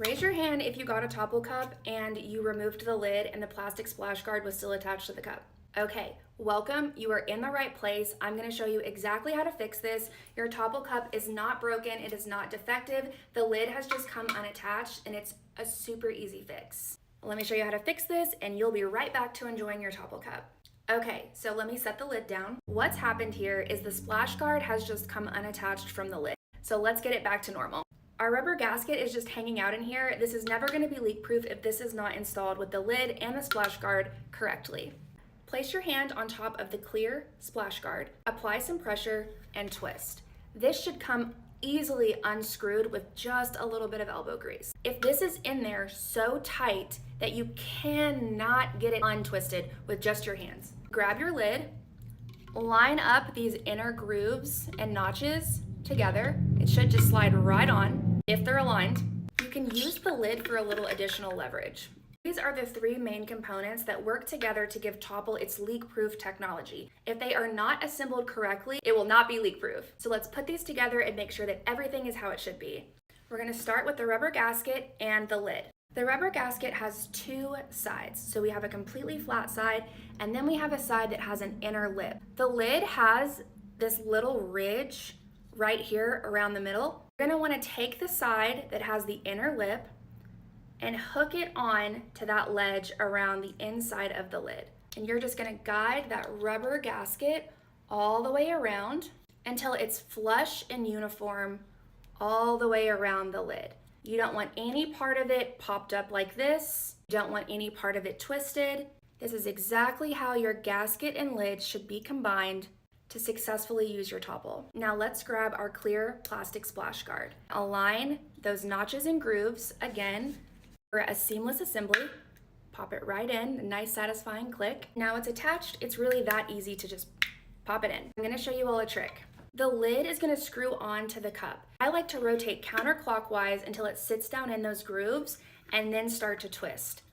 Raise your hand if you got a TOPL cup and you removed the lid and the plastic splash guard was still attached to the cup. Okay, welcome. You are in the right place. I'm going to show you exactly how to fix this. Your TOPL cup is not broken. It is not defective. The lid has just come unattached and it's a super easy fix. Let me show you how to fix this and you'll be right back to enjoying your TOPL cup. Okay, so let me set the lid down. What's happened here is the splash guard has just come unattached from the lid. So let's get it back to normal. Our rubber gasket is just hanging out in here. This is never going to be leak proof if this is not installed with the lid and the splash guard correctly. Place your hand on top of the clear splash guard, apply some pressure, and twist. This should come easily unscrewed with just a little bit of elbow grease. If this is in there so tight that you cannot get it untwisted with just your hands, grab your lid, line up these inner grooves and notches together. It should just slide right on. If they're aligned, you can use the lid for a little additional leverage. These are the three main components that work together to give TOPL its leak-proof technology. If they are not assembled correctly, it will not be leak-proof. So let's put these together and make sure that everything is how it should be. We're going to start with the rubber gasket and the lid. The rubber gasket has two sides. So we have a completely flat side, and then we have a side that has an inner lip. The lid has this little ridge right here around the middle. You're going to want to take the side that has the inner lip and hook it on to that ledge around the inside of the lid. And you're just going to guide that rubber gasket all the way around until it's flush and uniform all the way around the lid. You don't want any part of it popped up like this. You don't want any part of it twisted. This is exactly how your gasket and lid should be combined to successfully use your TOPL. Now let's grab our clear plastic splash guard. Align those notches and grooves again for a seamless assembly. Pop it right in, a nice satisfying click. Now it's attached, it's really that easy to just pop it in. I'm gonna show you all a trick. The lid is gonna screw on to the cup. I like to rotate counterclockwise until it sits down in those grooves and then start to twist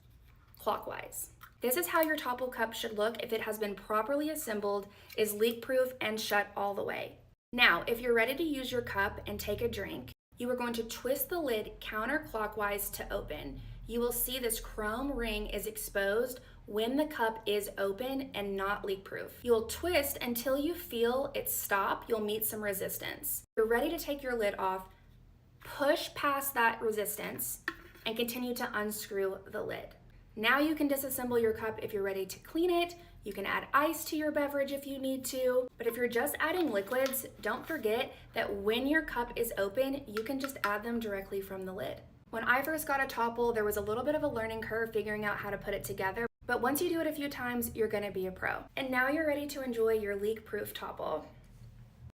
clockwise. This is how your TOPL cup should look if it has been properly assembled, is leak-proof, and shut all the way. Now, if you're ready to use your cup and take a drink, you are going to twist the lid counterclockwise to open. You will see this chrome ring is exposed when the cup is open and not leak-proof. You'll twist until you feel it stop. You'll meet some resistance. You're ready to take your lid off, push past that resistance, and continue to unscrew the lid. Now you can disassemble your cup if you're ready to clean it. You can add ice to your beverage if you need to. But if you're just adding liquids, don't forget that when your cup is open, you can just add them directly from the lid. When I first got a TOPL, there was a little bit of a learning curve figuring out how to put it together. But once you do it a few times, you're gonna be a pro. And now you're ready to enjoy your leak-proof TOPL.